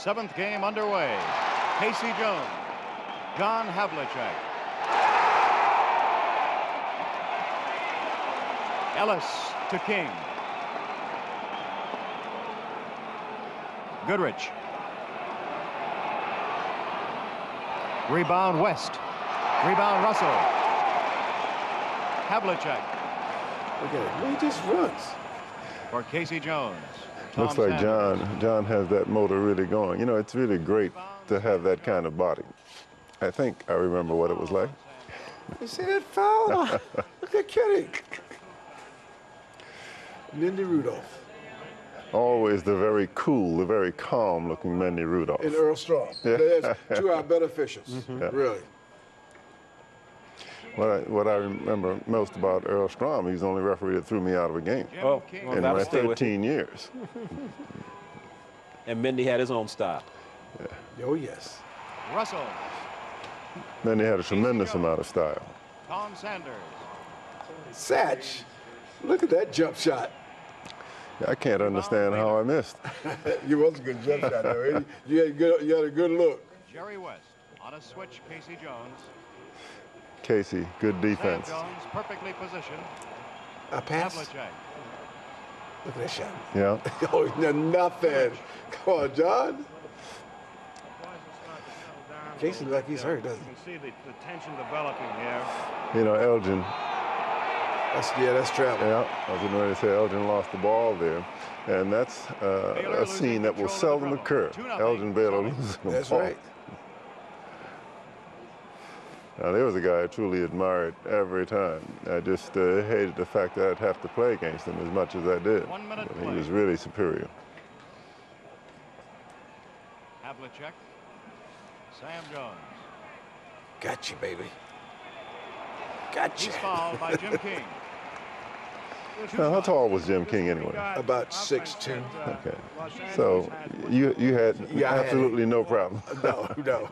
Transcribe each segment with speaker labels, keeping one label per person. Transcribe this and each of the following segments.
Speaker 1: seventh game underway. Casey Jones, John Havlicek, Ellis to King, Goodrich, rebound West, rebound Russell, Havlicek.
Speaker 2: Look at it, he just runs.
Speaker 1: For Casey Jones.
Speaker 3: Looks like John has that motor really going. You know, it's really great to have that kind of body. I think I remember what it was like.
Speaker 2: You see that foul? Look at Kitty. Mindy Rudolph.
Speaker 3: Always the very cool, the very calm looking Mindy Rudolph.
Speaker 2: And Earl Strong.
Speaker 3: Yeah.
Speaker 2: There's two of our better officials, really.
Speaker 3: What I remember most about Earl Strom, he's the only referee that threw me out of a game in my 13 years.
Speaker 4: And Mindy had his own style.
Speaker 3: Yeah.
Speaker 2: Oh, yes.
Speaker 1: Russell.
Speaker 3: Mindy had a tremendous amount of style.
Speaker 1: Tom Sanders.
Speaker 2: Satch, look at that jump shot.
Speaker 3: Yeah, I can't understand how I missed.
Speaker 2: You was a good jump shot, though. You had a good look.
Speaker 1: Jerry West on a switch, Casey Jones.
Speaker 3: Casey, good defense.
Speaker 1: Sam Jones perfectly positioned.
Speaker 2: A pass.
Speaker 1: Havlicek.
Speaker 2: Look at that shot.
Speaker 3: Yeah.
Speaker 2: Oh, nothing. Come on, John. Casey like he's hurt, doesn't he?
Speaker 5: You can see the tension developing here.
Speaker 3: You know, Elgin.
Speaker 2: That's travel.
Speaker 3: Yeah, I was getting ready to say Elgin lost the ball there. And that's a scene that will seldom occur. Elgin Baylor loses the ball.
Speaker 2: That's right.
Speaker 3: Now, there was a guy I truly admired every time. I just hated the fact that I'd have to play against him as much as I did.
Speaker 1: 1 minute
Speaker 3: But
Speaker 1: play.
Speaker 3: he was really superior.
Speaker 1: Havlicek. Sam Jones.
Speaker 2: Gotcha, baby. Gotcha.
Speaker 1: He's fouled by Jim King.
Speaker 3: Now, how tall was Jim King anyway?
Speaker 2: About 6'2".
Speaker 3: Okay. So you had absolutely no problem.
Speaker 2: No.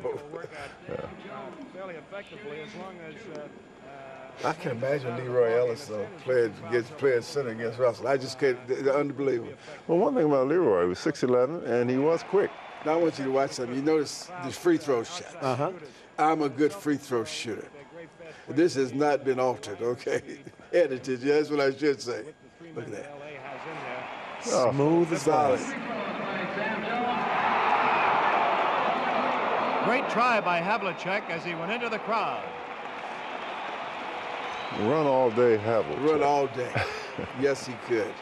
Speaker 5: Fairly effectively, as long as
Speaker 2: I can imagine Leroy Ellis playing center against Russell. I just can't. Unbelievable.
Speaker 3: Well, one thing about Leroy, he was 6'11", and he was quick.
Speaker 2: Now I want you to watch something. You notice the free throw shot. I'm a good free throw shooter. This has not been altered, okay? Edited, that's what I should say. Look at that.
Speaker 3: Oh.
Speaker 2: Smooth as solid.
Speaker 1: Great try by Havlicek as he went into the crowd.
Speaker 3: Run all day, Havlicek.
Speaker 2: Run all day. Yes, he could.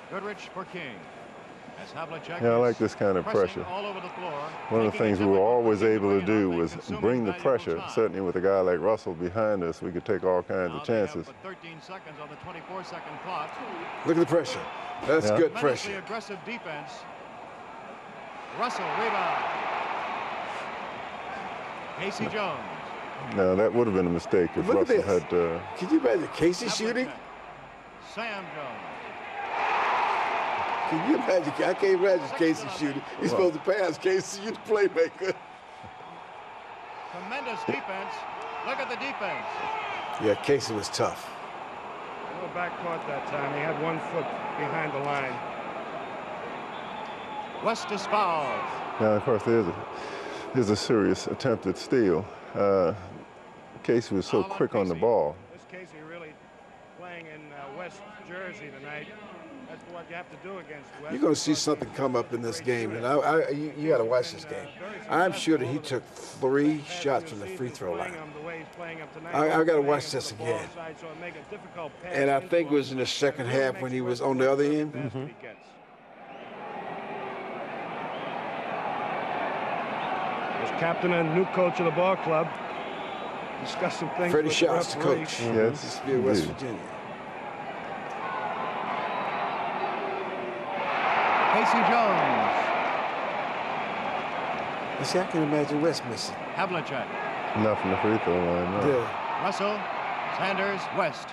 Speaker 1: Goodrich for King. As Havlicek
Speaker 3: Yeah, I like
Speaker 1: is
Speaker 3: this kind of
Speaker 1: pressing
Speaker 3: pressure.
Speaker 1: all over the floor.
Speaker 3: One of the things we were always able to do was bring the pressure. Certainly with a guy like Russell behind us, we could take all kinds of chances.
Speaker 1: 13 seconds on the 24-second clock.
Speaker 2: Look at the pressure. That's good
Speaker 1: Tremendously
Speaker 2: pressure.
Speaker 1: aggressive defense. Russell rebound. Casey Jones.
Speaker 3: Now, that would have been a mistake if
Speaker 2: Look at
Speaker 3: Russell
Speaker 2: this.
Speaker 3: had...
Speaker 2: Can you imagine Casey shooting?
Speaker 1: Sam Jones.
Speaker 2: Can you imagine? I can't imagine Casey shooting. He's supposed to pass Casey. You're the playmaker.
Speaker 1: Tremendous defense. Look at the defense.
Speaker 2: Yeah, Casey was tough.
Speaker 5: no backcourt that time. He had 1 foot behind the line.
Speaker 1: West is fouled.
Speaker 3: Now, of course, there's a serious attempt at steal. Casey was so quick on the ball.
Speaker 5: This Casey really playing in West Jersey tonight. That's what you have to do against West.
Speaker 2: You're going to see something come up in this game, and you got to watch this game. I'm sure that he took 3 shots from the free throw line. I got to watch this again. And I think it was in the second half when he was on the other end.
Speaker 5: Mm-hmm. As captain and new coach of the ball club, discussing things.
Speaker 2: Fred
Speaker 5: with
Speaker 2: Schaus, the
Speaker 5: referee.
Speaker 2: coach.
Speaker 3: Yes,
Speaker 2: This is West
Speaker 3: indeed.
Speaker 2: Virginia.
Speaker 1: Casey Jones.
Speaker 2: You see, I can imagine West missing.
Speaker 1: Havlicek.
Speaker 3: Not from the free throw line, no.
Speaker 2: Yeah.
Speaker 1: Russell. Sanders. West.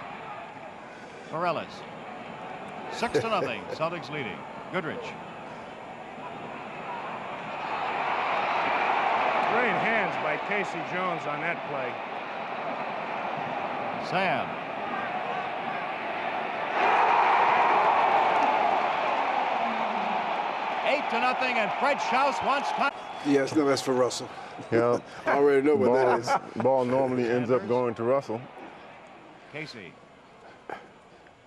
Speaker 1: Morales. 6-0. Celtics leading. Goodrich.
Speaker 5: Great hands by Casey Jones on that play.
Speaker 1: 8-0, and Fred Schaus wants time.
Speaker 2: Yes, no, that's for Russell.
Speaker 3: Yeah.
Speaker 2: I already know what that is.
Speaker 3: Ball normally ends up going to Russell.
Speaker 1: Casey.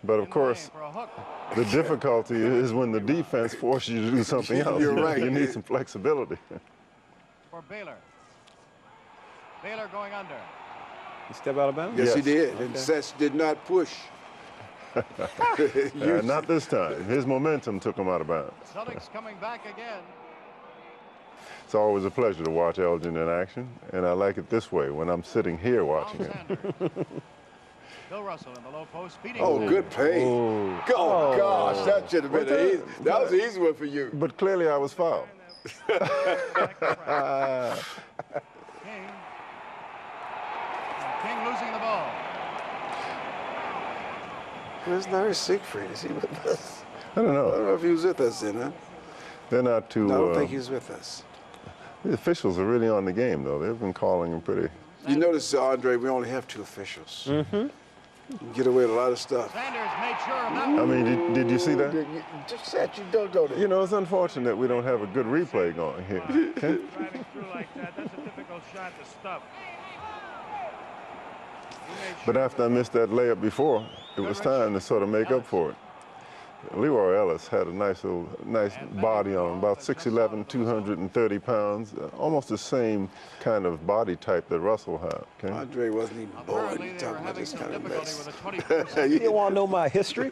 Speaker 3: But of course,
Speaker 1: For a hook.
Speaker 3: the difficulty is when the defense forces you to do something else.
Speaker 2: You're right.
Speaker 3: You need some flexibility.
Speaker 1: For Baylor. Baylor going under.
Speaker 4: He step out of bounds?
Speaker 2: Yes, he
Speaker 3: Yes.
Speaker 2: did. And Seth did not push.
Speaker 3: Not this time. His momentum took him out of bounds.
Speaker 1: Celtics coming back again.
Speaker 3: It's always a pleasure to watch Elgin in action, and I like it this way when I'm sitting here watching him.
Speaker 1: Bill Russell in the low post feeding.
Speaker 2: Oh, good pay.
Speaker 3: Oh.
Speaker 2: Oh, gosh, that should have been
Speaker 3: What's
Speaker 2: easy.
Speaker 3: that?
Speaker 2: That was an easy one for you.
Speaker 3: But clearly I was fouled.
Speaker 1: King. And King losing the ball.
Speaker 2: Where's Larry Siegfried? Is he with us?
Speaker 3: I don't
Speaker 2: I don't
Speaker 3: know.
Speaker 2: know if he was with us then, huh?
Speaker 3: They're not too.
Speaker 2: No, I don't think he was with us.
Speaker 3: The officials are really on the game, though. They've been calling him pretty.
Speaker 2: You notice, Andre, we only have 2 officials. Mm-hmm. Get away with a lot of stuff.
Speaker 1: Sanders made sure of that
Speaker 3: I
Speaker 1: one.
Speaker 3: mean, did you see that?
Speaker 2: Just said you don't know that.
Speaker 3: You know, it's unfortunate we don't have a good replay going here. Okay?
Speaker 5: Driving through like that, that's a difficult shot to stop.
Speaker 3: But after I missed that layup before, it was time to sort of make up for it. Leroy Ellis had a nice body on him, about 6'11", 230 pounds, almost the same kind of body type that Russell had. Okay?
Speaker 2: Andre wasn't even born.
Speaker 1: Apparently
Speaker 2: You're
Speaker 1: they were
Speaker 2: talking about
Speaker 1: having
Speaker 2: this
Speaker 1: some
Speaker 2: kind of
Speaker 1: difficulty
Speaker 2: mess.
Speaker 1: with a 20%.
Speaker 4: You didn't want to know my history?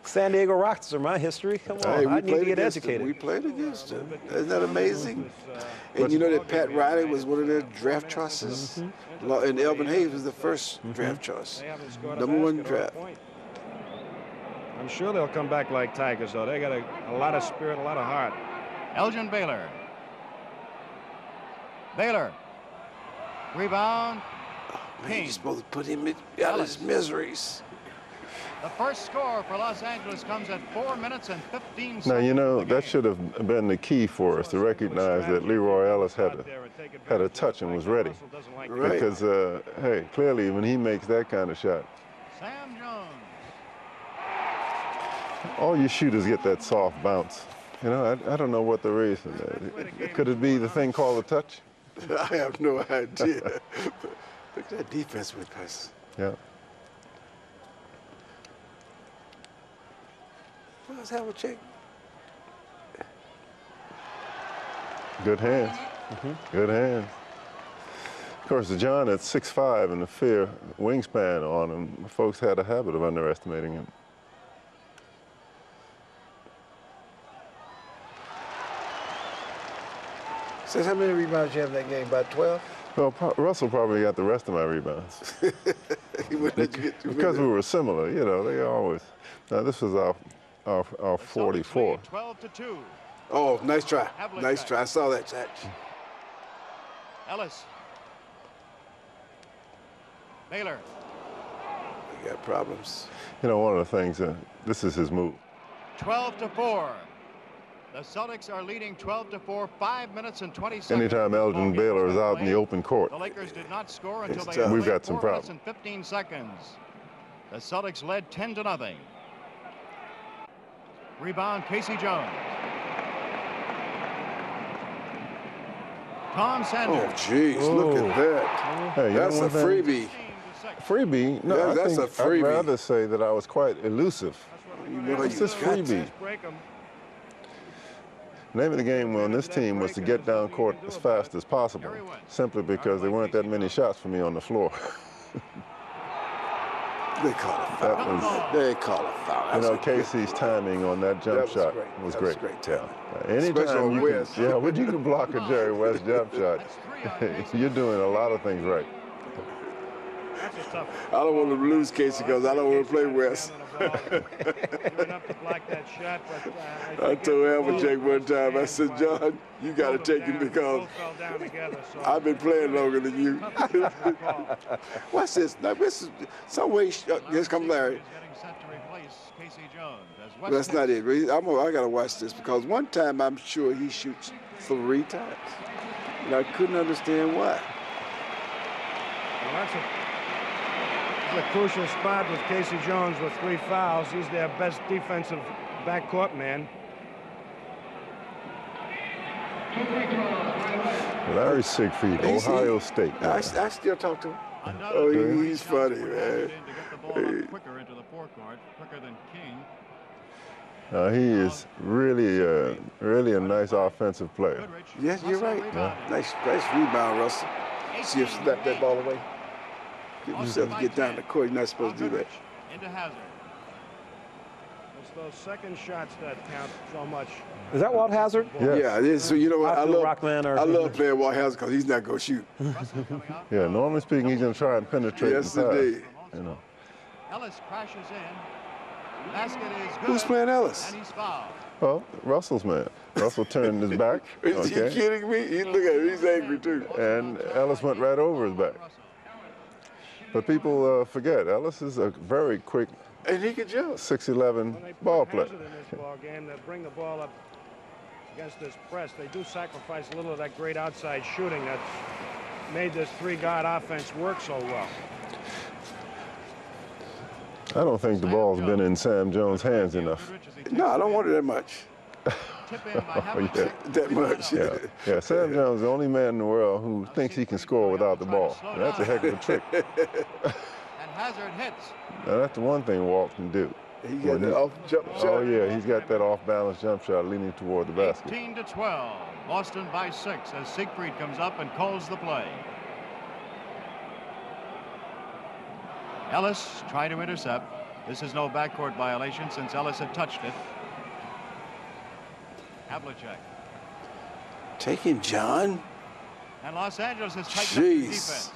Speaker 4: San Diego Rocks are my history. Come on,
Speaker 2: Hey,
Speaker 4: I need to get
Speaker 2: against them.
Speaker 4: educated.
Speaker 2: We played against them. Isn't that amazing? And you know that Pat Riley was one of their draft choices? And Elgin Hayes was the first draft choice.
Speaker 5: They haven't scored a
Speaker 2: Number 1
Speaker 5: basket or a
Speaker 2: draft.
Speaker 5: point. I'm sure they'll come back like Tigers, though. They got a lot of spirit, a lot of heart.
Speaker 1: Elgin Baylor. Baylor. Rebound.
Speaker 2: Man, you're supposed to put him out of his miseries.
Speaker 1: The first score for Los Angeles comes at 4 minutes and 15 seconds.
Speaker 3: Now, you know,
Speaker 1: of the
Speaker 3: that
Speaker 1: game.
Speaker 3: should have been the key for us to recognize that Leroy Ellis had a touch and was ready.
Speaker 2: Right.
Speaker 3: Because, hey, clearly when he makes that kind of shot,
Speaker 1: Sam Jones.
Speaker 3: all you shooters get that soft bounce. You know, I don't know what the reason is. Could it be the thing called a touch?
Speaker 2: I have no idea. Look at that defense with us.
Speaker 3: Yeah.
Speaker 2: Let's have a check.
Speaker 3: Good hands. Good hands. Of course, John at 6'5" and the fair wingspan on him, folks had a habit of underestimating him.
Speaker 2: Says how many rebounds you have in that game? About 12?
Speaker 3: Well, Russell probably got the rest of my rebounds.
Speaker 2: He wouldn't let you get too
Speaker 3: Because
Speaker 2: many.
Speaker 3: we were similar, you know, they always. Now, this was our
Speaker 1: The Celtics
Speaker 3: 44.
Speaker 1: lead 12-2.
Speaker 2: Oh, nice try. Nice try. I saw that catch.
Speaker 1: Ellis. Baylor.
Speaker 2: We got problems.
Speaker 3: You know, one of the things, this is his move.
Speaker 1: 12-4. The Celtics are leading 12-4, 5 minutes and 20 seconds.
Speaker 3: Anytime Elgin Baylor is out in the open court,
Speaker 1: The Lakers did not score until
Speaker 2: It's
Speaker 1: they
Speaker 2: tough.
Speaker 1: had
Speaker 3: We've
Speaker 1: played
Speaker 3: got some
Speaker 1: 4 minutes
Speaker 3: problems.
Speaker 1: and 15 seconds. The Celtics led 10-0. Rebound, Casey Jones. Tom
Speaker 2: Oh,
Speaker 1: Sanders.
Speaker 2: jeez, look at that.
Speaker 3: hey, you
Speaker 2: That's
Speaker 3: know
Speaker 2: a
Speaker 3: one thing?
Speaker 2: freebie.
Speaker 3: Freebie? No,
Speaker 2: Yeah,
Speaker 3: I
Speaker 2: that's
Speaker 3: think
Speaker 2: a freebie.
Speaker 3: I'd rather say that I was quite elusive.
Speaker 2: You know how
Speaker 3: What's
Speaker 2: you
Speaker 3: this
Speaker 2: got
Speaker 3: freebie?
Speaker 5: Break 'em.
Speaker 3: The name of the game on this team was to get down court as fast as possible, simply because there weren't that many shots for me on the floor.
Speaker 2: They call it foul.
Speaker 3: That was,
Speaker 2: They call it foul.
Speaker 3: you
Speaker 2: That's
Speaker 3: know,
Speaker 2: a good-
Speaker 3: Casey's timing on that jump
Speaker 2: That was
Speaker 3: shot
Speaker 2: great.
Speaker 3: was
Speaker 2: That
Speaker 3: great.
Speaker 2: was great timing.
Speaker 3: Anytime
Speaker 2: Especially on
Speaker 3: you
Speaker 2: West.
Speaker 3: can, yeah, when you can block a Jerry West jump shot, you're doing a lot of things right.
Speaker 5: That's a tough.
Speaker 2: I don't want to lose Casey because I don't want to play West. I told Alvin one time, I said, John, you got to take him because I've been playing longer than you. What's this? Now, this is some way. Here's come Larry. That's not it. I got to watch this because one time I'm sure he shoots 3 times. And I couldn't understand why.
Speaker 5: Well, that's a crucial spot with Casey Jones with 3 fouls. He's their best defensive backcourt man.
Speaker 3: Larry Siegfried, Ohio State.
Speaker 2: I still talk to him.
Speaker 1: Another
Speaker 2: Oh,
Speaker 1: three
Speaker 2: he's
Speaker 1: Celtics
Speaker 2: funny,
Speaker 1: were
Speaker 2: man.
Speaker 1: added in to get the ball up quicker into the forecourt, quicker than King.
Speaker 3: He is really, really a nice offensive player.
Speaker 1: Goodrich,
Speaker 2: Yes, you're
Speaker 1: Russell
Speaker 2: right.
Speaker 1: rebounded.
Speaker 2: Nice rebound, Russell. See him slap that ball away. Get yourself to get down the court. You're not supposed to do that.
Speaker 1: Into Hazard.
Speaker 5: It's those second shots that count so much.
Speaker 4: Is that Walt Hazard?
Speaker 3: Yes.
Speaker 2: Yeah, it is. So you know what? I love playing Walt Hazard because he's not going to shoot.
Speaker 1: Russell coming up.
Speaker 3: Yeah, normally speaking, he's going to try and penetrate
Speaker 2: Yes,
Speaker 3: and pass.
Speaker 2: indeed.
Speaker 3: You know.
Speaker 1: Ellis crashes in. Basket is good.
Speaker 2: Who's playing Ellis?
Speaker 1: And he's fouled.
Speaker 3: Well, Russell's man. Russell turned his back.
Speaker 2: Is he
Speaker 3: Okay.
Speaker 2: kidding me? Look at him. He's angry, too.
Speaker 3: And Ellis went right over his back. But people forget, Ellis is a very quick
Speaker 2: And he can jump.
Speaker 3: 6'11"
Speaker 5: When they put
Speaker 3: ball player.
Speaker 5: Hazard in this ball game, they bring the ball up against this press. They do sacrifice a little of that great outside shooting that's made this three-guard offense work so well.
Speaker 3: I don't think the ball's been in Sam Jones' hands enough.
Speaker 2: No, I don't want it that much.
Speaker 1: Tip in by
Speaker 3: Oh, yeah.
Speaker 2: That much.
Speaker 3: Yeah, Sam Jones is the only man in the world who thinks he can score without the ball. And that's a heck of a trick.
Speaker 1: And Hazard hits.
Speaker 3: Now, that's the one thing Walt can do.
Speaker 2: He got that off jump shot.
Speaker 3: Oh, yeah, he's got that off-balance jump shot leaning toward the basket.
Speaker 1: 18-12. Boston by 6 as Siegfried comes up and calls the play. Ellis trying to intercept. This is no backcourt violation since Ellis had touched it. Havlicek.
Speaker 2: Take him, John.
Speaker 1: And Los Angeles has tightened up the
Speaker 2: Jeez.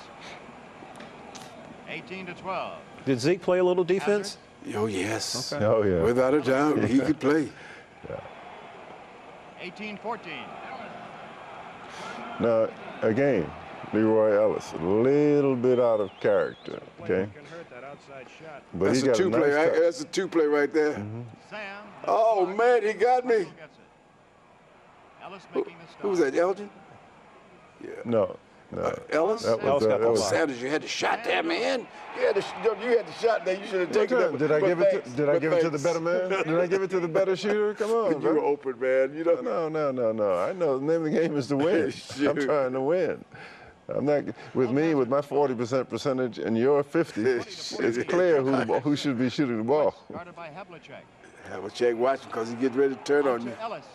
Speaker 1: defense. 18-12.
Speaker 4: Did Zeke play a little defense?
Speaker 2: Oh, yes.
Speaker 4: Okay.
Speaker 3: Oh, yeah.
Speaker 2: Without a doubt, he could play.
Speaker 1: 18-14.
Speaker 3: Now, again, Leroy Ellis, a little bit out of character, okay?
Speaker 5: Can hurt that outside shot.
Speaker 3: But
Speaker 2: That's
Speaker 3: he
Speaker 2: a
Speaker 3: got
Speaker 2: two-play.
Speaker 3: nice touch.
Speaker 2: That's a two-play right there.
Speaker 1: Sam.
Speaker 2: Oh, man, he got me.
Speaker 1: Russell gets it. Ellis making the stop.
Speaker 2: Who was that, Elgin? Yeah.
Speaker 3: No.
Speaker 2: Ellis?
Speaker 3: That
Speaker 4: Ellis got the block.
Speaker 2: Sanders, you had the shot there, man. You had the shot there. You should have taken it.
Speaker 3: Did I give it to the better man? Did I give it to the better shooter? Come on,
Speaker 2: You were
Speaker 3: bro.
Speaker 2: open, man. You know.
Speaker 3: No. I know the name of the game is to win. I'm trying to win. I'm not with me with my 40% percentage and your 50. It's clear who should be shooting the ball.
Speaker 1: Guarded by Havlicek.
Speaker 2: Have a check watching because he gets ready to turn on you.
Speaker 1: To Ellis.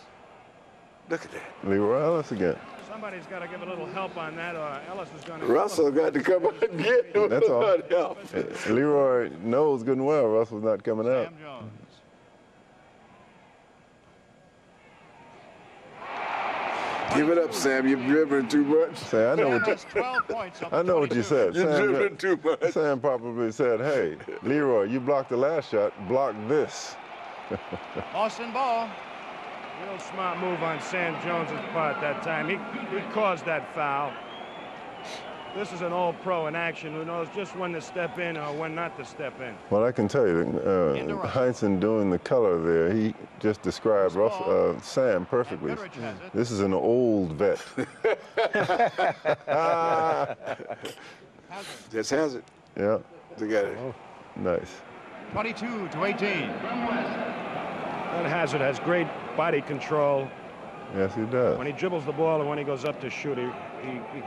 Speaker 2: Look at that.
Speaker 3: Leroy Ellis again.
Speaker 5: Somebody's got to give a little help on that, or Ellis is going to.
Speaker 2: Russell got to come out and get him.
Speaker 3: That's all.
Speaker 2: Help.
Speaker 3: Leroy knows good and well Russell's not coming out.
Speaker 1: Sam Jones.
Speaker 2: Give it up, Sam. You're dribbling too much.
Speaker 3: Say, I know what you,
Speaker 1: Has 12 points up
Speaker 3: I know what you
Speaker 1: 22.
Speaker 3: said.
Speaker 2: You're dribbling too much.
Speaker 3: Sam probably said, hey, Leroy, you blocked the last shot, block this.
Speaker 1: Boston ball.
Speaker 5: Real smart move on Sam Jones's part that time. He caused that foul. This is an old pro in action who knows just when to step in or when not to step in.
Speaker 3: Well, I can tell you, Heinsohn doing the color there, he just described Sam perfectly.
Speaker 1: And Goodrich has it.
Speaker 3: This is an old vet.
Speaker 1: Hazard.
Speaker 2: Just has it.
Speaker 3: Yeah,
Speaker 2: Look at it.
Speaker 3: nice.
Speaker 1: 22-18.
Speaker 5: And Hazard has great body control.
Speaker 3: Yes, he does.
Speaker 5: When he dribbles the ball and when he goes up to shoot, he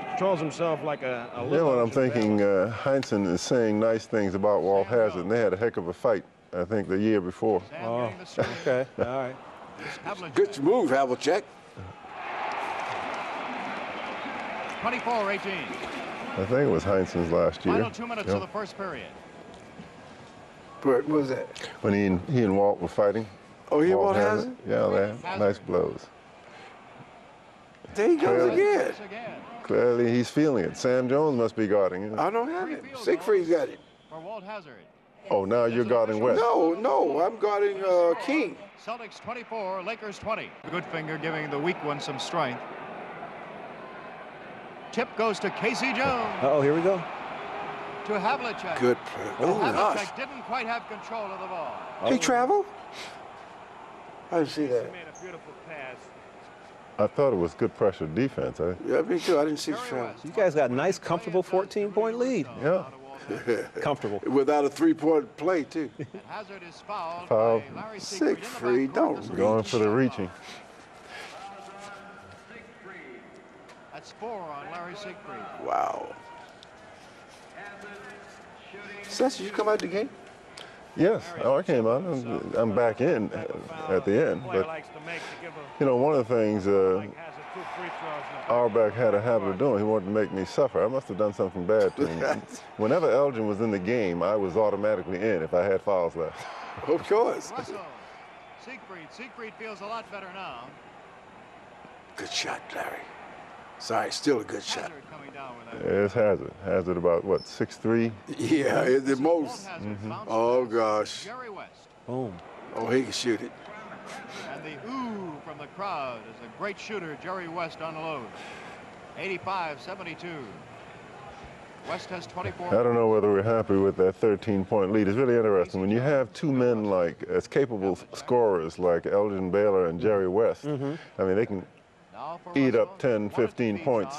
Speaker 5: controls himself like a
Speaker 3: You know
Speaker 5: little
Speaker 3: what I'm
Speaker 5: Archie
Speaker 3: thinking?
Speaker 5: Bell.
Speaker 3: Heinsohn is saying nice things about Walt Hazard, and they had a heck of a fight, I think, the year before.
Speaker 1: Sam
Speaker 4: Oh,
Speaker 1: getting the screen.
Speaker 4: okay. All right.
Speaker 1: Havlicek.
Speaker 2: Good move, Havlicek.
Speaker 1: 24-18.
Speaker 3: I think it was Heinsohn's last year.
Speaker 1: Final 2 minutes
Speaker 3: Yeah.
Speaker 1: of the first period.
Speaker 2: What was that?
Speaker 3: When he and Walt were fighting.
Speaker 2: Oh, he Walt Hazard?
Speaker 3: Yeah, they had nice blows.
Speaker 2: There he goes
Speaker 3: Clearly.
Speaker 2: again.
Speaker 1: Yes, again.
Speaker 3: Clearly, he's feeling it. Sam Jones must be guarding it.
Speaker 2: I don't have it. Siegfried's got it.
Speaker 1: For Walt Hazard.
Speaker 3: Oh, now you're guarding West.
Speaker 2: No, I'm guarding King.
Speaker 1: Celtics 24, Lakers 20. Goodfinger giving the weak one some strength. Tip goes to Casey Jones.
Speaker 4: Oh, here we go.
Speaker 1: To Havlicek.
Speaker 2: Good play. Oh, gosh.
Speaker 1: Havlicek didn't quite have control of the ball.
Speaker 2: He traveled? I didn't see
Speaker 5: He
Speaker 2: that.
Speaker 5: made a beautiful pass.
Speaker 3: I thought it was good pressure defense.
Speaker 2: Yeah, me too. I didn't see the
Speaker 1: Jerry
Speaker 2: travel.
Speaker 1: West.
Speaker 4: You guys got a nice, comfortable 14-point lead.
Speaker 3: Yeah.
Speaker 4: Comfortable.
Speaker 2: Without a three-point play, too.
Speaker 1: And Hazard is fouled
Speaker 3: Foul.
Speaker 1: by Larry
Speaker 2: Siegfried, don't
Speaker 3: Going for the reaching.
Speaker 1: That's 4 on Larry Siegfried.
Speaker 2: Wow. Seth, you come out the game?
Speaker 3: Yes, I came out. I'm back in at the end. But, you know, one of the things Auerbach had a habit of doing, he wanted to make me suffer. I must have done something bad to him. Whenever Elgin was in the game, I was automatically in if I had fouls left.
Speaker 2: Of course.
Speaker 1: Russell. Siegfried feels a lot better now.
Speaker 2: Good shot, Larry. Sorry, still a good shot.
Speaker 1: Hazard coming down with that.
Speaker 3: It's Hazard. Hazard about, what, 6'3"?
Speaker 2: Yeah, it's the most. Oh, gosh.
Speaker 1: Jerry West.
Speaker 4: Boom.
Speaker 2: Oh, he can shoot it.
Speaker 1: And the ooh from the crowd is a great shooter, Jerry West, unloads. 85-72. West has 24.
Speaker 3: I don't know whether we're happy with that 13-point lead. It's really interesting. When you have two men like as capable scorers like Elgin Baylor and Jerry West, I mean, they can eat up 10, 15 points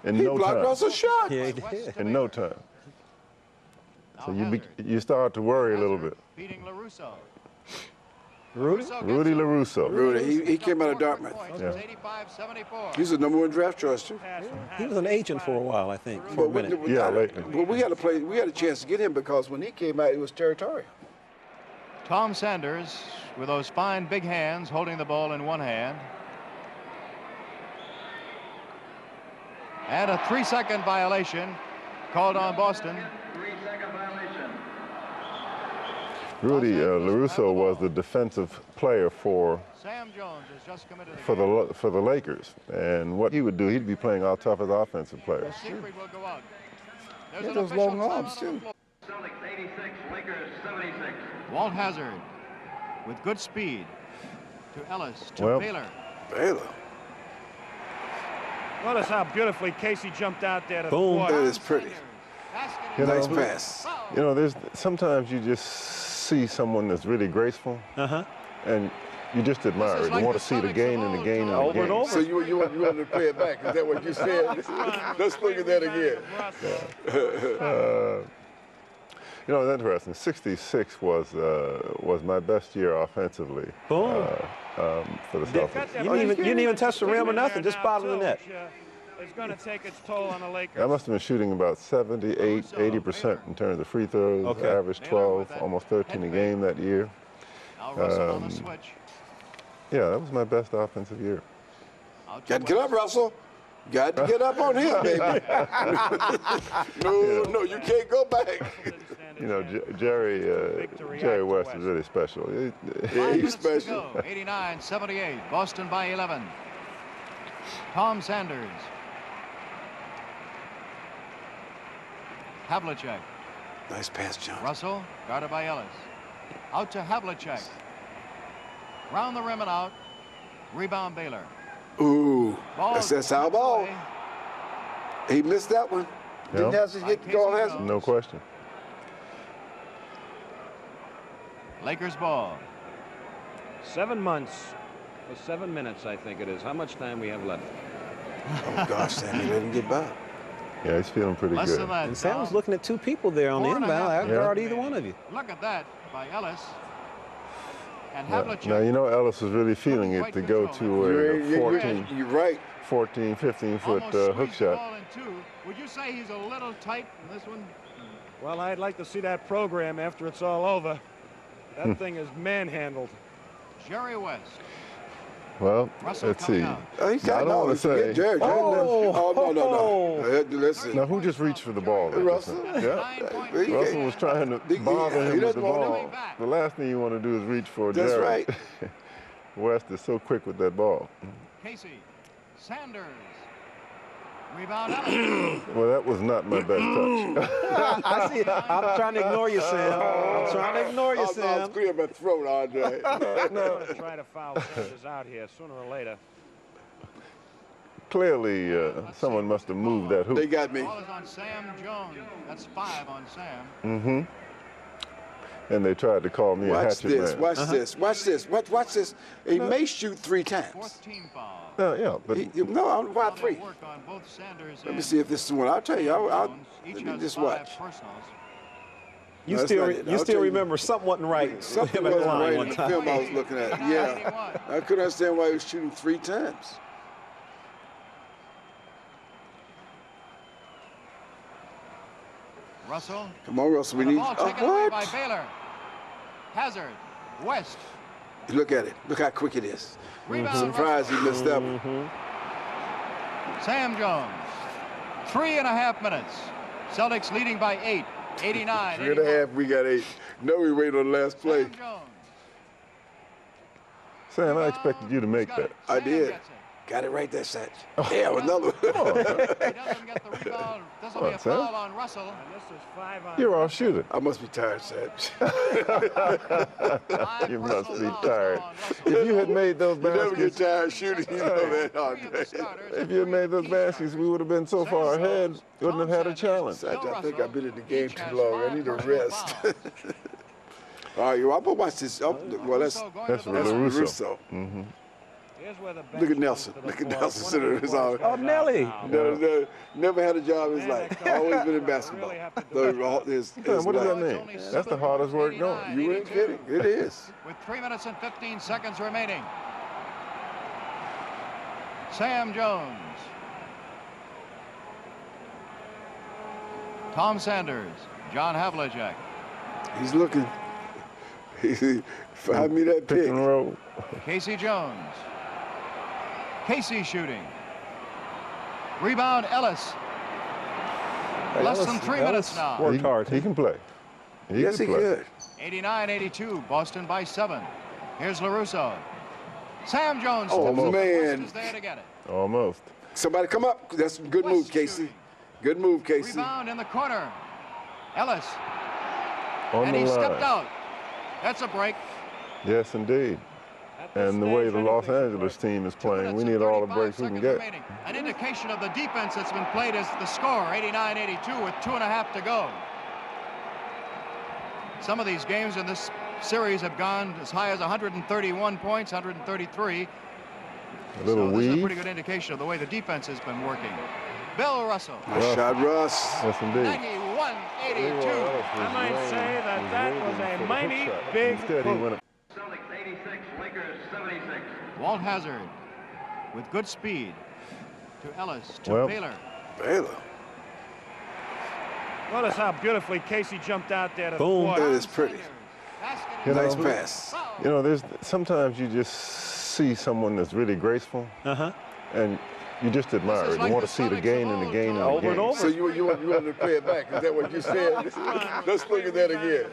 Speaker 3: in no
Speaker 2: blocked
Speaker 3: time.
Speaker 2: Russell's shot.
Speaker 4: Yeah, he did.
Speaker 3: In no time. So you start to worry a little bit.
Speaker 1: Beating LaRusso.
Speaker 4: Rudy?
Speaker 3: Rudy LaRusso.
Speaker 2: Rudy, he came out of Dartmouth.
Speaker 3: Yeah.
Speaker 1: 85-74.
Speaker 2: He's the #1 draft choice, too.
Speaker 4: He was an agent for a while, I think, for a minute.
Speaker 3: Yeah, lately.
Speaker 2: Well, we had a chance to get him because when he came out, it was territorial.
Speaker 1: Tom Sanders with those fine big hands holding the ball in one hand. And a 3-second violation called on Boston.
Speaker 3: Rudy LaRusso was the defensive player for
Speaker 1: Sam Jones has just come into the
Speaker 3: the Lakers, and what he would do, he'd be playing our toughest offensive players.
Speaker 1: Siegfried will go out. There's
Speaker 2: Yeah,
Speaker 1: an
Speaker 2: those
Speaker 1: official
Speaker 2: long arms,
Speaker 1: timeout on the
Speaker 2: too.
Speaker 1: floor.
Speaker 6: Celtics 86, Lakers 76.
Speaker 1: Walt Hazard with good speed to Ellis to
Speaker 3: Well,
Speaker 1: Baylor.
Speaker 2: Baylor.
Speaker 5: Notice how beautifully Casey jumped out there to
Speaker 4: Boom.
Speaker 5: thwart.
Speaker 2: That is pretty.
Speaker 3: You
Speaker 2: Nice
Speaker 3: know,
Speaker 2: pass.
Speaker 3: You know, there's sometimes you just see someone that's really graceful, and you just admire
Speaker 1: This is
Speaker 3: it. You
Speaker 1: like
Speaker 3: want
Speaker 1: the
Speaker 3: to see it
Speaker 1: Celtics
Speaker 3: again
Speaker 1: of
Speaker 3: and
Speaker 1: old
Speaker 3: again and
Speaker 1: time.
Speaker 4: Over and
Speaker 3: again.
Speaker 4: over.
Speaker 2: So you wanted to play it back? Is that what you said? Let's look at that again.
Speaker 3: You know, it's interesting. 66 was my best year offensively.
Speaker 4: Boom.
Speaker 3: For the Celtics.
Speaker 4: You didn't even touch the rim or nothing, just bottom of the net.
Speaker 5: It's going to take its toll on the Lakers.
Speaker 3: I must have been shooting about 78, 80% in terms of free throws.
Speaker 4: Okay.
Speaker 3: Averaged 12, almost 13 a game that year.
Speaker 1: Now Russell on the switch.
Speaker 3: Yeah, that was my best offensive year.
Speaker 1: Out to
Speaker 2: Got to get up,
Speaker 1: West.
Speaker 2: Russell. Got to get up on him, baby. No, you can't go back.
Speaker 3: You know, Jerry West is really special.
Speaker 2: Yeah,
Speaker 1: 5
Speaker 2: he's
Speaker 1: minutes to
Speaker 2: special.
Speaker 1: go. 89-78. Boston by 11. Tom Sanders. Havlicek.
Speaker 2: Nice pass, John.
Speaker 1: Russell guarded by Ellis. Out to Havlicek. Round the rim and out. Rebound Baylor.
Speaker 2: Ooh,
Speaker 1: Ball
Speaker 2: that's our ball.
Speaker 1: away.
Speaker 2: He missed that one. Didn't
Speaker 3: Yeah.
Speaker 2: have to hit the goal. Has he?
Speaker 3: No question.
Speaker 1: Lakers ball.
Speaker 7: 7 months for 7 minutes, I think it is. How much time we have left?
Speaker 2: Oh gosh, Sammy, let him get by.
Speaker 3: Yeah, he's feeling pretty
Speaker 1: Less
Speaker 3: good.
Speaker 1: than that.
Speaker 4: And Sam was
Speaker 1: Tom.
Speaker 4: looking at two people there on the
Speaker 1: 4.5
Speaker 4: inbound. I
Speaker 1: minutes.
Speaker 4: guard either one of you.
Speaker 1: Look at that by Ellis. And
Speaker 3: Yeah.
Speaker 1: Havlicek.
Speaker 3: Now, you know, Ellis was really feeling it to go to a 14,
Speaker 2: You're right.
Speaker 3: 14, 15-foot
Speaker 1: Almost
Speaker 3: hook
Speaker 1: squeezed
Speaker 3: shot.
Speaker 1: ball in two. Would you say he's a little tight in this one?
Speaker 5: Well, I'd like to see that program after it's all over. That thing is manhandled.
Speaker 1: Jerry West.
Speaker 3: Well,
Speaker 1: Russell
Speaker 3: let's
Speaker 1: coming
Speaker 3: see.
Speaker 1: out.
Speaker 2: Oh, he's
Speaker 3: I
Speaker 2: got
Speaker 3: don't
Speaker 2: no.
Speaker 3: want to say.
Speaker 2: Jerry. Oh, no. Listen.
Speaker 3: Now, who just reached for the ball?
Speaker 2: Russell?
Speaker 3: Yeah.
Speaker 1: 9-point
Speaker 3: Russell was trying to bother
Speaker 2: he
Speaker 3: him with
Speaker 2: doesn't
Speaker 3: the
Speaker 2: want
Speaker 3: ball.
Speaker 1: him back.
Speaker 3: The last thing you want to do is reach for
Speaker 2: That's
Speaker 3: Jerry.
Speaker 2: right.
Speaker 3: West is so quick with that ball.
Speaker 1: Casey. Sanders. Rebound Ellis.
Speaker 3: Well, that was not my best touch.
Speaker 4: I see. I'm trying to ignore you, Sam. I'm trying to ignore you,
Speaker 2: I'll
Speaker 4: Sam.
Speaker 2: clear my throat, Andre.
Speaker 5: I'm going to try to foul Sanders out here sooner or later.
Speaker 3: Clearly, someone must have moved that
Speaker 2: They
Speaker 3: hoop.
Speaker 2: got me.
Speaker 1: Ball is on Sam Jones. That's 5 on Sam.
Speaker 3: Mm-hmm. and they tried to call me a
Speaker 2: Watch
Speaker 3: hatchet
Speaker 2: this.
Speaker 3: man.
Speaker 2: Watch this. Watch this. Watch this. He may shoot 3 times.
Speaker 1: 14 foul.
Speaker 3: Yeah, but
Speaker 2: No, why 3?
Speaker 1: Work on both Sanders
Speaker 2: Let me
Speaker 1: and
Speaker 2: see if this is the one. I'll tell you.
Speaker 1: Each
Speaker 2: Let me
Speaker 1: has
Speaker 2: just
Speaker 1: 5
Speaker 2: watch.
Speaker 1: personals.
Speaker 4: You
Speaker 2: No, that's
Speaker 4: still
Speaker 2: not it.
Speaker 4: you
Speaker 2: I'll
Speaker 4: still
Speaker 2: tell you.
Speaker 4: remember something wasn't right.
Speaker 2: Something
Speaker 4: Him at the
Speaker 2: wasn't
Speaker 4: line
Speaker 2: right
Speaker 4: one
Speaker 2: in the
Speaker 4: time.
Speaker 2: film I was looking at. Yeah. I couldn't understand why he was shooting 3 times.
Speaker 1: Russell.
Speaker 2: Come on, Russell. We
Speaker 1: The
Speaker 2: need.
Speaker 1: ball taken away by
Speaker 2: What?
Speaker 1: Baylor. Hazard. West.
Speaker 2: Look at it. Look how quick it is.
Speaker 1: Rebound.
Speaker 2: Surprised he missed that one.
Speaker 1: Sam Jones. 3.5 minutes. Celtics leading by 8. 89.
Speaker 2: 3.5. We got 8. No, we wait on the last play.
Speaker 1: Sam Jones.
Speaker 3: Sam, I expected you to make
Speaker 1: Got
Speaker 3: that.
Speaker 1: it.
Speaker 2: I
Speaker 1: Sam
Speaker 2: did.
Speaker 1: gets it.
Speaker 2: Got it right there, Satch. Yeah, another one.
Speaker 1: He doesn't get the rebound. This will be a
Speaker 3: Sam?
Speaker 1: foul on Russell.
Speaker 5: And this is 5 on.
Speaker 3: You're our shooter.
Speaker 2: I must be tired, Satch.
Speaker 1: 5
Speaker 3: You must
Speaker 1: personal
Speaker 3: be
Speaker 1: fouls
Speaker 3: tired.
Speaker 1: on Russell.
Speaker 3: If you had made those
Speaker 2: You never get
Speaker 3: baskets,
Speaker 2: tired shooting, you know that. Oh,
Speaker 1: Three of the starters
Speaker 3: if
Speaker 1: and
Speaker 3: you had
Speaker 1: 3
Speaker 3: made
Speaker 1: of
Speaker 3: those
Speaker 1: the
Speaker 3: baskets, we would have been so far ahead, wouldn't have had a challenge.
Speaker 2: Satch, I think I've been in the game
Speaker 1: Each
Speaker 2: too
Speaker 1: has
Speaker 2: long. I
Speaker 1: 5
Speaker 2: need a
Speaker 1: personal
Speaker 2: rest.
Speaker 1: fouls.
Speaker 2: All right, I'm going to watch this. Oh, well, that's
Speaker 1: Russo going
Speaker 3: That's
Speaker 1: to the
Speaker 3: what
Speaker 1: line.
Speaker 3: Russo.
Speaker 2: Russo.
Speaker 5: Here's where the
Speaker 2: Look at
Speaker 5: bench
Speaker 2: Nelson.
Speaker 5: comes to the
Speaker 2: Look at
Speaker 5: fore.
Speaker 2: Nelson
Speaker 5: One
Speaker 2: sitting
Speaker 5: of
Speaker 2: in
Speaker 5: the
Speaker 2: his
Speaker 5: boys
Speaker 2: arm.
Speaker 5: goes out
Speaker 4: Nelly.
Speaker 5: now.
Speaker 2: Never had a job in his
Speaker 5: Man,
Speaker 2: life.
Speaker 5: that comes
Speaker 2: Always
Speaker 5: out.
Speaker 2: been in
Speaker 5: I
Speaker 2: basketball.
Speaker 5: really have to
Speaker 2: Though
Speaker 5: do
Speaker 2: all
Speaker 5: that.
Speaker 2: his
Speaker 3: Man, what does that
Speaker 2: life.
Speaker 3: mean? That's the hardest work going.
Speaker 2: You ain't kidding. It is.
Speaker 1: With 3 minutes and 15 seconds remaining. Sam Jones. Tom Sanders. John Havlicek.
Speaker 2: He's looking. Find me that
Speaker 3: Pick
Speaker 2: pick.
Speaker 3: and roll.
Speaker 1: Casey Jones. Casey shooting. Rebound Ellis. Less than 3 minutes now.
Speaker 4: Worked hard.
Speaker 3: He can play.
Speaker 2: Yes, he
Speaker 3: can play.
Speaker 2: could.
Speaker 1: 89-82. Boston by 7. Here's LaRusso. Sam Jones.
Speaker 2: Oh,
Speaker 1: steps up.
Speaker 2: man.
Speaker 1: West is there to get it.
Speaker 3: Almost.
Speaker 2: Somebody come up. That's a good
Speaker 1: West
Speaker 2: move, Casey.
Speaker 1: shooting.
Speaker 2: Good move, Casey.
Speaker 1: Rebound in the corner. Ellis.
Speaker 3: On
Speaker 1: And
Speaker 3: the
Speaker 1: he
Speaker 3: line.
Speaker 1: stepped out. That's a break.
Speaker 3: Yes, indeed.
Speaker 5: At this
Speaker 3: And the way
Speaker 5: stage,
Speaker 3: the Los
Speaker 5: anything's
Speaker 3: Angeles
Speaker 5: good.
Speaker 3: team is
Speaker 1: 2
Speaker 3: playing, we
Speaker 1: minutes
Speaker 3: need
Speaker 1: and
Speaker 3: all the
Speaker 1: 35
Speaker 3: breaks we can
Speaker 1: seconds
Speaker 3: get.
Speaker 1: remaining. An indication of the defense that's been played is the score, 89-82 with 2.5 to go. Some of these games in this series have gone as high as 131 points, 133.
Speaker 3: A little
Speaker 1: so this is a
Speaker 3: weave.
Speaker 1: pretty good indication of the way the defense has been working. Bill Russell.
Speaker 2: Nice shot, Russ.
Speaker 3: Yes, indeed.
Speaker 1: 91-82.
Speaker 5: I might say that that was a mighty big
Speaker 3: Instead, he
Speaker 5: move.
Speaker 3: went
Speaker 6: Celtics 86, Lakers 76.
Speaker 1: Walt Hazard with good speed to Ellis, to
Speaker 3: Well,
Speaker 1: Baylor.
Speaker 2: Baylor.
Speaker 5: Notice how beautifully Casey jumped out there to
Speaker 4: Boom.
Speaker 5: thwart.
Speaker 2: That is pretty.
Speaker 1: Basket
Speaker 3: You
Speaker 1: is
Speaker 3: know,
Speaker 2: Nice
Speaker 1: good.
Speaker 2: pass.
Speaker 1: Foul.
Speaker 3: You know, there's sometimes you just see someone that's really graceful, and you just admire
Speaker 1: This is
Speaker 3: it.
Speaker 1: like
Speaker 3: You want
Speaker 1: the
Speaker 3: to see it
Speaker 1: Celtics
Speaker 3: again
Speaker 1: of
Speaker 3: and
Speaker 1: old
Speaker 3: again and
Speaker 1: time.
Speaker 4: Over and
Speaker 3: again.
Speaker 4: over.
Speaker 2: So you wanted to play it back. Is that what you said? Let's look at that again.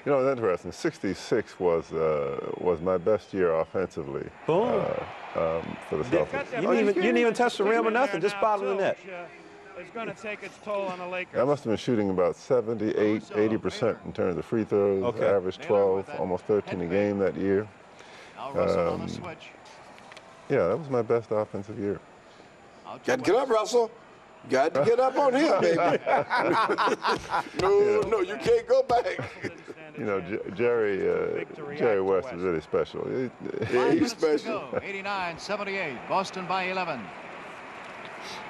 Speaker 3: You know, it's interesting. 66 was my best year offensively.
Speaker 4: Boom.
Speaker 3: For the Celtics.
Speaker 4: You didn't even touch the rim or nothing, just bottom of the net.
Speaker 5: It's going to take its toll on the Lakers.
Speaker 3: I must have been shooting about 78, 80% in terms of free throws.
Speaker 4: Okay.
Speaker 3: Averaged 12, almost 13 a game that year.
Speaker 1: Now Russell on the switch.
Speaker 3: Yeah, that was my best offensive year.
Speaker 1: Out to
Speaker 2: Got to get up, Russell. Got to get up on him, baby. No, you can't go back.
Speaker 3: You know, Jerry West is really special.
Speaker 2: Yeah, he's
Speaker 1: 5 minutes to
Speaker 2: special.
Speaker 1: go. 89-78. Boston by 11.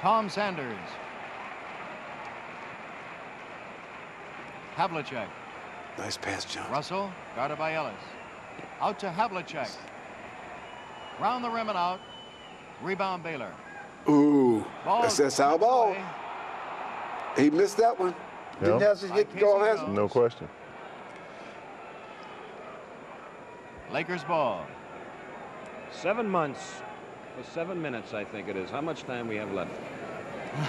Speaker 1: Tom Sanders. Havlicek.
Speaker 2: Nice pass, John.
Speaker 1: Russell, guarded by Ellis. Out to Havlicek. Round the rim and out. Rebound Baylor.
Speaker 2: Ooh,
Speaker 1: Ball
Speaker 2: that's our ball.
Speaker 1: away.
Speaker 2: He missed that one. Didn't
Speaker 3: Yeah.
Speaker 2: have to get the goal. Has he?
Speaker 3: No question.
Speaker 1: Lakers ball.
Speaker 7: 7 months for 7 minutes, I think it is. How much time we have left?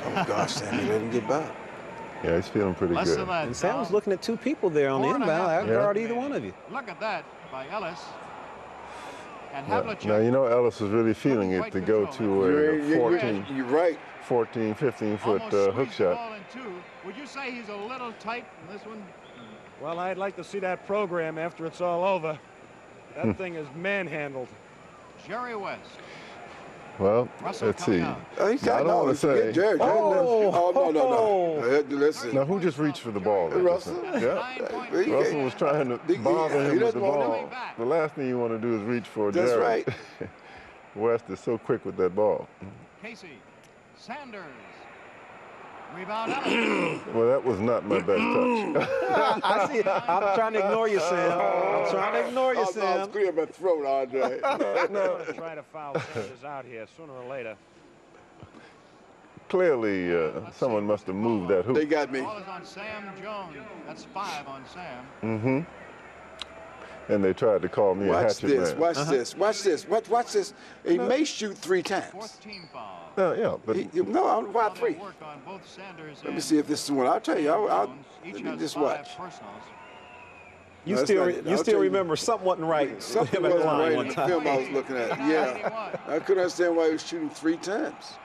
Speaker 2: Oh gosh, Sammy, let him get by.
Speaker 3: Yeah, he's feeling pretty
Speaker 1: Less
Speaker 3: good.
Speaker 1: than that.
Speaker 4: And Sam was
Speaker 1: now.
Speaker 4: looking at 2 people there on the
Speaker 1: 4.5
Speaker 4: inbound. I
Speaker 1: minutes
Speaker 4: guard either
Speaker 1: remaining.
Speaker 4: one of you.
Speaker 1: Look at that by Ellis. And
Speaker 3: Yeah.
Speaker 1: Havlicek.
Speaker 3: Now, you know, Ellis was really feeling it to go to a 14,
Speaker 2: You're right.
Speaker 3: 14, 15-foot
Speaker 1: Almost
Speaker 3: hook
Speaker 1: squeezed the
Speaker 3: shot.
Speaker 1: ball in two. Would you say he's a little tight in this one?
Speaker 5: Well, I'd like to see that program after it's all over. That thing is manhandled.
Speaker 1: Jerry West.
Speaker 3: Well,
Speaker 1: Russell
Speaker 3: let's see.
Speaker 1: coming out.
Speaker 2: He's
Speaker 3: I
Speaker 2: got
Speaker 3: don't want to say.
Speaker 2: Jerry. Oh, no. Listen.
Speaker 3: Now, who just reached for the ball?
Speaker 2: Russell.
Speaker 3: Yeah.
Speaker 1: 9-point
Speaker 2: He-
Speaker 3: Russell was trying to bother him with
Speaker 2: doesn't
Speaker 3: the
Speaker 2: want
Speaker 3: ball.
Speaker 1: him back.
Speaker 3: The last thing you want to do is reach for
Speaker 2: That's
Speaker 3: Jerry.
Speaker 2: right.
Speaker 3: West is so quick with that ball.
Speaker 1: Casey. Sanders. Rebound Ellis.
Speaker 3: Well, that was not my best touch.
Speaker 4: I see. I'm trying to ignore you, Sam. I'm trying to ignore you,
Speaker 2: I'm
Speaker 4: Sam.
Speaker 2: clear my throat, Andre.
Speaker 5: I'm going to try to foul Sanders out here sooner or later.
Speaker 3: Clearly, someone must have moved that hoop.
Speaker 2: They got me.
Speaker 1: Ball is on Sam Jones. That's 5 on Sam.
Speaker 3: Mm-hmm. And they tried to call me a
Speaker 2: Watch
Speaker 3: hatchet
Speaker 2: this.
Speaker 3: man.
Speaker 2: Watch this. Watch this. Watch this. He may shoot 3 times.
Speaker 1: Fourth team foul.
Speaker 3: Yeah, but
Speaker 2: No, I'm
Speaker 1: Well,
Speaker 2: about
Speaker 1: they
Speaker 2: 3.
Speaker 1: work on both Sanders
Speaker 2: Let me
Speaker 1: and
Speaker 2: see if this is the one. I'll tell you. I'll
Speaker 1: Each
Speaker 2: let me
Speaker 1: has
Speaker 2: just
Speaker 1: 5
Speaker 2: watch.
Speaker 1: personals.
Speaker 4: You
Speaker 2: No, that's
Speaker 4: still,
Speaker 2: not it.
Speaker 4: you
Speaker 2: I'll
Speaker 4: still
Speaker 2: tell you.
Speaker 4: remember something wasn't right.
Speaker 2: Something
Speaker 4: him at the
Speaker 2: wasn't
Speaker 4: line
Speaker 2: right
Speaker 4: one
Speaker 2: in the
Speaker 4: time.
Speaker 2: film I was looking at. Yeah. I couldn't understand why he was shooting 3 times.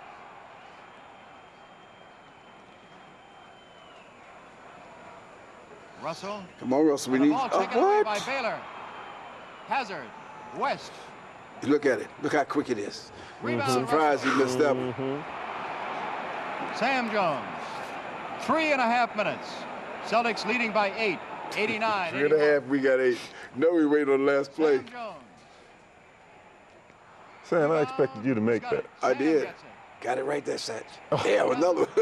Speaker 1: Russell.
Speaker 2: Come on, Russell. We
Speaker 1: The
Speaker 2: need.
Speaker 1: ball taken away by
Speaker 2: What?
Speaker 1: Baylor. Hazard. West.
Speaker 2: Look at it. Look how quick it is.
Speaker 1: Rebound.
Speaker 2: Surprised he missed that one.
Speaker 1: Sam Jones. 3.5 minutes. Celtics leading by 8. 89.
Speaker 2: 3.5. We got 8. No, we waited on the last play.
Speaker 1: Sam Jones.
Speaker 3: Sam, I expected you to make
Speaker 1: Got
Speaker 3: that.
Speaker 1: it.
Speaker 2: I
Speaker 1: Sam
Speaker 2: did.
Speaker 1: gets it.
Speaker 2: Got it right there, Satch. Yeah, another one.
Speaker 1: He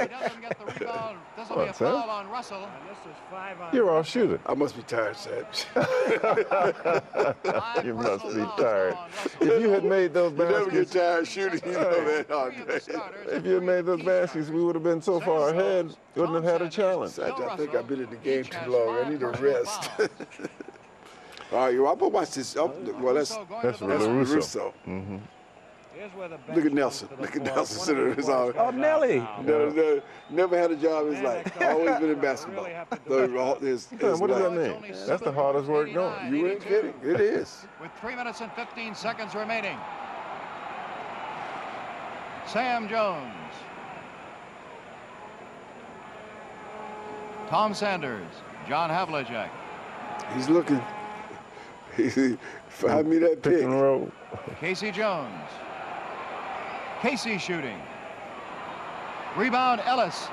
Speaker 1: doesn't get the rebound. This will be a
Speaker 3: Sam.
Speaker 1: foul on Russell.
Speaker 5: And this is 5 on.
Speaker 3: You're our shooter.
Speaker 2: I must be tired, Satch.
Speaker 1: 5
Speaker 3: You must
Speaker 1: personal
Speaker 3: be
Speaker 1: fouls
Speaker 3: tired.
Speaker 1: on Russell.
Speaker 3: If you had made those
Speaker 2: You never get
Speaker 3: baskets,
Speaker 2: tired shooting, you know that,
Speaker 1: Three of
Speaker 2: Andre.
Speaker 1: the starters
Speaker 3: if
Speaker 1: and
Speaker 3: you had
Speaker 1: 3
Speaker 3: made those
Speaker 1: key
Speaker 3: baskets, we would have been so far ahead. Wouldn't have had a challenge.
Speaker 2: Satch, I think I've been in the game
Speaker 1: Each has
Speaker 2: too long. I
Speaker 1: 5
Speaker 2: need a
Speaker 1: personal
Speaker 2: rest.
Speaker 1: fouls.
Speaker 2: All right, I'm gonna watch this. Oh, well, that's
Speaker 1: Russo going
Speaker 3: That's
Speaker 1: to the
Speaker 3: really
Speaker 1: line.
Speaker 3: Russo.
Speaker 2: Russo.
Speaker 5: Here's where the
Speaker 2: Look at
Speaker 5: bench
Speaker 2: Nelson.
Speaker 5: comes to the
Speaker 2: Look at
Speaker 5: fore.
Speaker 2: Nelson
Speaker 5: One
Speaker 2: sitting
Speaker 5: of
Speaker 2: in
Speaker 5: the
Speaker 2: his
Speaker 5: boys
Speaker 2: arm.
Speaker 5: goes out
Speaker 4: Nelly.
Speaker 5: now.
Speaker 2: Never had a job in his
Speaker 5: Man,
Speaker 2: life.
Speaker 5: that
Speaker 2: Always
Speaker 5: coach
Speaker 2: been in
Speaker 5: really
Speaker 2: basketball.
Speaker 5: have to
Speaker 2: So
Speaker 5: do
Speaker 2: his
Speaker 3: What does that
Speaker 2: life.
Speaker 3: mean? That's the hardest work going.
Speaker 2: You ain't kidding. It is.
Speaker 1: With 3 minutes and 15 seconds remaining. Sam Jones. Tom Sanders. John Havlicek.
Speaker 2: He's looking. Find me that
Speaker 3: Pick
Speaker 2: pick.
Speaker 3: and roll.
Speaker 1: Casey Jones. Casey shooting. Rebound Ellis.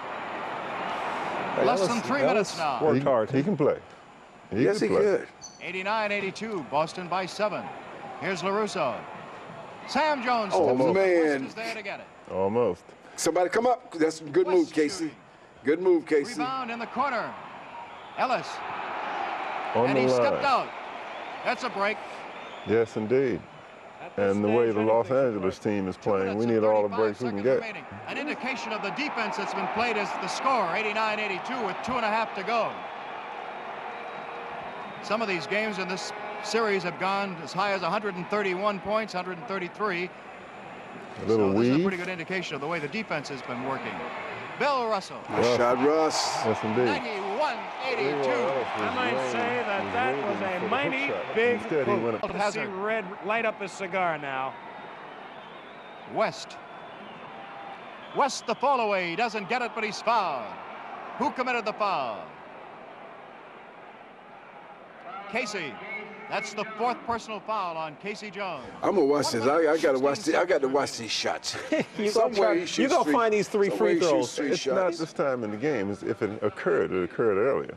Speaker 1: Less than 3 minutes now.
Speaker 4: Worked hard.
Speaker 3: He can play.
Speaker 2: Yes, he
Speaker 3: can play.
Speaker 2: could.
Speaker 1: 89-82. Boston by 7. Here's LaRusso. Sam Jones.
Speaker 2: Oh,
Speaker 1: steps up.
Speaker 2: man.
Speaker 1: West is there to get it.
Speaker 3: Almost.
Speaker 2: Somebody come up. That's a good
Speaker 1: West
Speaker 2: move, Casey.
Speaker 1: shooting.
Speaker 2: Good move, Casey.
Speaker 1: Rebound in the corner. Ellis.
Speaker 3: On
Speaker 1: And
Speaker 3: the
Speaker 1: he
Speaker 3: line.
Speaker 1: stepped out. That's a break.
Speaker 3: Yes, indeed.
Speaker 5: At this
Speaker 3: And the way
Speaker 5: stage,
Speaker 3: the Los
Speaker 5: anything's
Speaker 3: Angeles
Speaker 5: possible.
Speaker 3: team is
Speaker 1: 2
Speaker 3: playing, we
Speaker 1: minutes
Speaker 3: need
Speaker 1: and
Speaker 3: all the
Speaker 1: 35
Speaker 3: breaks we can
Speaker 1: seconds
Speaker 3: get.
Speaker 1: remaining. An indication of the defense that's been played is the score, 89-82 with 2.5 to go. Some of these games in this series have gone as high as 131 points, 133.
Speaker 3: A little
Speaker 1: so this is a
Speaker 3: weave.
Speaker 1: pretty good indication of the way the defense has been working. Bill Russell,
Speaker 2: Nice shot, Russ.
Speaker 3: Yes, indeed.
Speaker 1: 91-82.
Speaker 5: I might say that was a mighty big
Speaker 3: Instead, he went
Speaker 5: hoop.
Speaker 3: up.
Speaker 5: To see Red light up his cigar now.
Speaker 1: West. West the fall away. He doesn't get it, but he's fouled. Who committed the foul? Casey. That's the 4th personal foul on Casey Jones.
Speaker 2: I'm gonna watch this. I gotta watch. I got to watch these shots. Somewhere he shoots
Speaker 4: You gonna
Speaker 2: three-
Speaker 4: find these 3
Speaker 2: somewhere
Speaker 4: free
Speaker 2: he shoots
Speaker 4: throws.
Speaker 2: 3
Speaker 3: It's not
Speaker 2: shots.
Speaker 3: this time in the game. If it occurred earlier.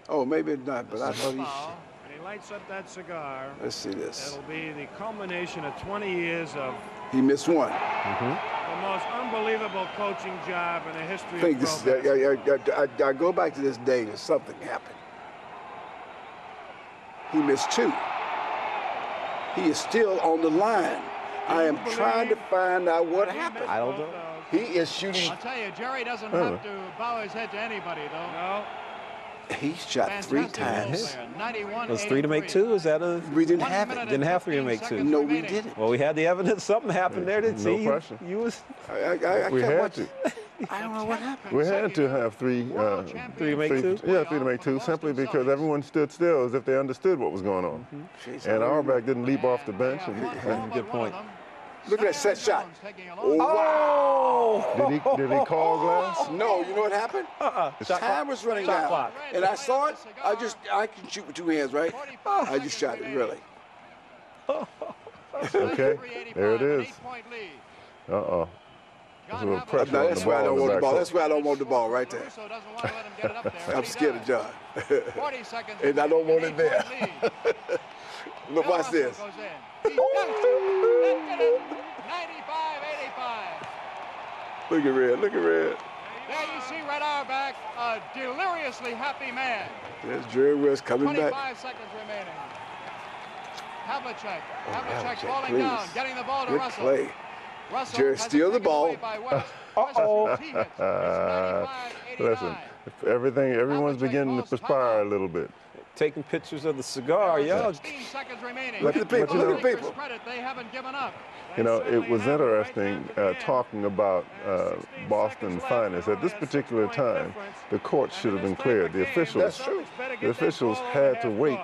Speaker 2: Oh, maybe not. But I thought he.
Speaker 1: Foul.
Speaker 5: And he lights up that cigar.
Speaker 2: Let's see this.
Speaker 5: It'll be the culmination of 20 years of
Speaker 2: He missed one.
Speaker 5: the most unbelievable coaching job in the history
Speaker 2: I think
Speaker 5: of
Speaker 2: this.
Speaker 5: pro basketball.
Speaker 2: I go back to this day and something happened. He missed 2. He is still on the line. I am trying to find out what happened.
Speaker 4: I don't know.
Speaker 2: He is shooting.
Speaker 1: I'll tell you, Jerry doesn't have to bow his head to anybody, though.
Speaker 5: No,
Speaker 2: He shot 3
Speaker 1: Fantastic
Speaker 2: times.
Speaker 1: ball player. 91
Speaker 4: Was 3 to make 2? Is that a?
Speaker 2: We didn't
Speaker 1: 1
Speaker 2: have
Speaker 1: minute
Speaker 2: it.
Speaker 1: and
Speaker 4: Didn't have 3 to
Speaker 1: 15
Speaker 4: make 2.
Speaker 1: seconds
Speaker 2: No, we
Speaker 1: remaining.
Speaker 2: didn't.
Speaker 4: Well, we had the evidence. Something happened there. Didn't
Speaker 3: No
Speaker 4: see
Speaker 3: pressure.
Speaker 4: you was
Speaker 2: I
Speaker 3: We
Speaker 2: kept
Speaker 3: had
Speaker 2: watching.
Speaker 3: to.
Speaker 2: I don't know what happened.
Speaker 3: We had to have 3.
Speaker 4: 3 to make 2.
Speaker 3: Yeah, 3 to make 2, simply because everyone stood still as if they understood what was going on.
Speaker 2: Jeez,
Speaker 3: And Auerbach didn't leap off the bench.
Speaker 4: Good point.
Speaker 2: Look at that set shot.
Speaker 1: Oh,
Speaker 2: Wow.
Speaker 3: Did he call glass?
Speaker 2: No, you know what happened? Time was running
Speaker 4: Shot
Speaker 2: down.
Speaker 4: clock.
Speaker 2: And I saw it. I can shoot with 2 hands, right? I just shot it, really.
Speaker 3: Okay, there it is. Uh-oh. There's a little pressure on
Speaker 2: That's
Speaker 3: the
Speaker 2: why I
Speaker 3: ball.
Speaker 2: don't
Speaker 3: in
Speaker 2: want the
Speaker 3: the
Speaker 2: ball.
Speaker 3: back
Speaker 2: That's why I don't want the ball right there. I'm scared of John.
Speaker 1: 40 seconds.
Speaker 2: And I don't want it there. Look, watch
Speaker 1: Ellis
Speaker 2: this.
Speaker 1: goes in. He does shoot. That did it. 95-85.
Speaker 2: Look at Red. Look at Red.
Speaker 1: There you see Red Auerbach, a deliriously happy man.
Speaker 2: There's Jerry West coming
Speaker 1: 25
Speaker 2: back.
Speaker 1: seconds remaining. Havlicek.
Speaker 2: Oh,
Speaker 1: Havlicek
Speaker 2: Havlicek,
Speaker 1: falling
Speaker 2: please.
Speaker 1: down, getting the ball to
Speaker 2: Good
Speaker 1: Russell.
Speaker 2: play.
Speaker 1: Russell
Speaker 2: Jerry
Speaker 1: has it
Speaker 2: steals the
Speaker 1: taken away
Speaker 2: ball.
Speaker 1: by West.
Speaker 4: Uh-oh.
Speaker 1: West shoots, he hits. It's 95-89.
Speaker 3: Listen, everyone's beginning to perspire a little bit.
Speaker 4: Taking pictures of the cigar, y'all.
Speaker 1: 16 seconds remaining.
Speaker 2: Look at the people, look at the people.
Speaker 1: Credit, they haven't given up.
Speaker 3: You know, it was interesting talking about Boston finest. At this particular time, the court should have been cleared. The officials had to wait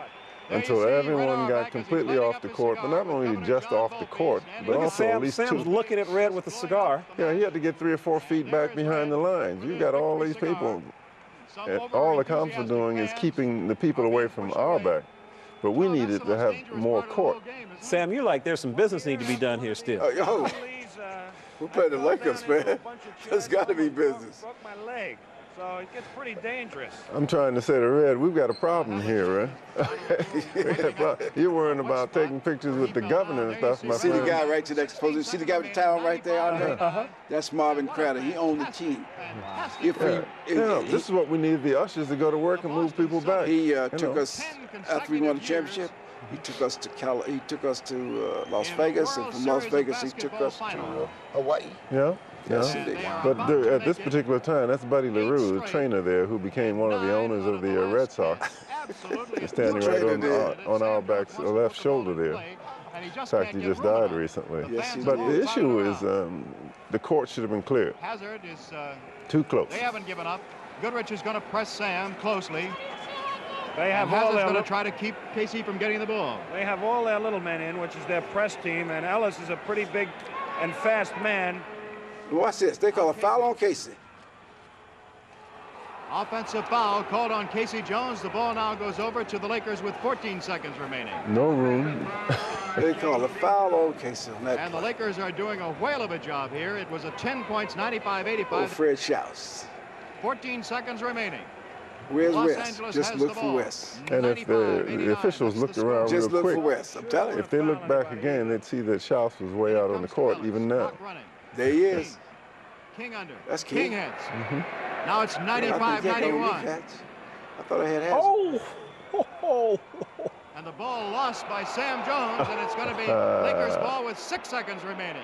Speaker 3: until everyone got completely off the court, but not only just off the court, but
Speaker 4: Look at
Speaker 3: also at least
Speaker 4: Sam's
Speaker 3: two.
Speaker 4: looking at Red with a cigar.
Speaker 3: Yeah, he had to get 3 or 4 feet back behind the lines. You got all these people, and all the cops are doing is keeping the people away from Auerbach. But we needed to have more court.
Speaker 4: Sam, you're like, there's some business need to be done here still.
Speaker 2: Oh, yo, we're playing the Lakers, man. There's got to be business.
Speaker 5: Broke my leg, so it gets pretty dangerous.
Speaker 3: I'm trying to say to Red, we've got a problem here, right? You're worrying about taking pictures with the governor and stuff, my
Speaker 2: See the
Speaker 3: friend.
Speaker 2: guy right to the exposure. See the guy with the towel right there on there? That's Marvin Crowder. He owned the team. If
Speaker 3: This is what we need, the ushers to go to work and move people back.
Speaker 2: he
Speaker 3: You
Speaker 2: took
Speaker 3: know.
Speaker 2: us after we won the championship. He took us to Las Vegas, and from Las Vegas he took us to Hawaii.
Speaker 3: Yeah,
Speaker 2: Yes,
Speaker 3: yeah.
Speaker 2: indeed.
Speaker 3: But at this particular time, that's Buddy LaRue, the trainer there, who became one of the owners of the Red Sox. He's standing right on Auerbach's left shoulder there. In fact, he just died recently.
Speaker 2: Yes, he
Speaker 3: But
Speaker 2: did.
Speaker 3: the issue is the court should have been cleared.
Speaker 1: Hazard is,
Speaker 3: Too close.
Speaker 1: they haven't given up. Goodrich is going to press Sam closely.
Speaker 5: They have
Speaker 1: And
Speaker 5: all
Speaker 1: Hazard's
Speaker 5: their
Speaker 1: going to
Speaker 5: little,
Speaker 1: try to keep Casey from getting the ball.
Speaker 5: they have all their little men in, which is their press team, and Ellis is a pretty big and fast man.
Speaker 2: Watch this. They call a foul on Casey.
Speaker 1: Offensive foul called on Casey Jones. The ball now goes over to the Lakers with 14 seconds remaining.
Speaker 3: No room.
Speaker 2: They call a foul on Casey on that
Speaker 1: And the
Speaker 2: play.
Speaker 1: Lakers are doing a whale of a job here. It was a 10 points,
Speaker 2: Oh,
Speaker 1: 95-85.
Speaker 2: Fred Schaus.
Speaker 1: 14 seconds remaining.
Speaker 2: Where's
Speaker 1: Los
Speaker 2: West?
Speaker 1: Angeles
Speaker 2: Just
Speaker 1: has
Speaker 2: look
Speaker 1: the
Speaker 2: for
Speaker 1: ball.
Speaker 2: West.
Speaker 3: And if the officials looked around
Speaker 2: Just
Speaker 3: real
Speaker 2: look
Speaker 3: quick,
Speaker 2: for West. I'm telling you.
Speaker 3: if they looked back again, they'd see that Schaus was way out on the court, even now.
Speaker 2: There he is.
Speaker 1: King under.
Speaker 2: That's King.
Speaker 1: King hits. Now it's
Speaker 2: I think he had no
Speaker 1: 95-91.
Speaker 2: recatch. I thought I had Hazard.
Speaker 4: Oh!
Speaker 1: And the ball lost by Sam Jones, and it's going to be Lakers ball with 6 seconds remaining.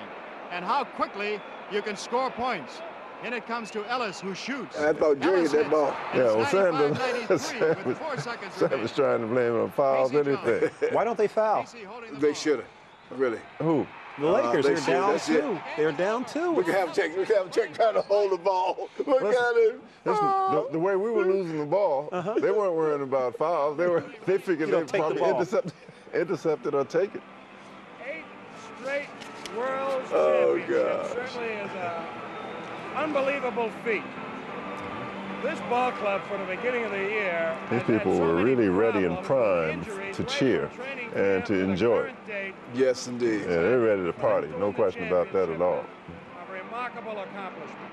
Speaker 1: And how quickly you can score points. In it comes to Ellis, who shoots.
Speaker 2: I thought Jerry
Speaker 1: Ellis
Speaker 2: hit that
Speaker 1: hits.
Speaker 2: ball.
Speaker 1: And
Speaker 3: Yeah, well,
Speaker 1: it's
Speaker 3: Sam
Speaker 1: 95-93 with 4 seconds
Speaker 3: Sam
Speaker 1: remaining.
Speaker 3: was trying to blame it on fouls,
Speaker 1: Casey
Speaker 3: anything.
Speaker 4: Why don't they foul?
Speaker 1: Casey holding the
Speaker 2: They
Speaker 1: ball.
Speaker 2: should have. Really.
Speaker 3: Who?
Speaker 4: The Lakers,
Speaker 2: they
Speaker 4: they're
Speaker 2: should.
Speaker 4: down
Speaker 2: That's it.
Speaker 4: 2. They're down 2.
Speaker 2: Look at him trying to hold the ball. Look at him.
Speaker 3: Listen, the way we were losing the ball, they weren't worrying about fouls. They figured
Speaker 4: You know,
Speaker 3: they'd
Speaker 4: take the
Speaker 3: probably
Speaker 4: ball.
Speaker 3: intercept it or take it.
Speaker 5: 8 straight world
Speaker 2: Oh,
Speaker 5: championships.
Speaker 2: gosh.
Speaker 5: Certainly is an unbelievable feat. This ball club, from the beginning of the year,
Speaker 3: These
Speaker 5: has had
Speaker 3: people
Speaker 5: so
Speaker 3: were
Speaker 5: many
Speaker 3: really ready and
Speaker 5: problems,
Speaker 3: primed
Speaker 5: injuries,
Speaker 3: to
Speaker 5: right
Speaker 3: cheer
Speaker 5: from training
Speaker 3: and
Speaker 5: camp
Speaker 3: to
Speaker 5: the
Speaker 3: enjoy it.
Speaker 5: current date,
Speaker 2: Yes, indeed.
Speaker 3: Yeah, they're ready to party. No question about that at all.
Speaker 5: a remarkable accomplishment.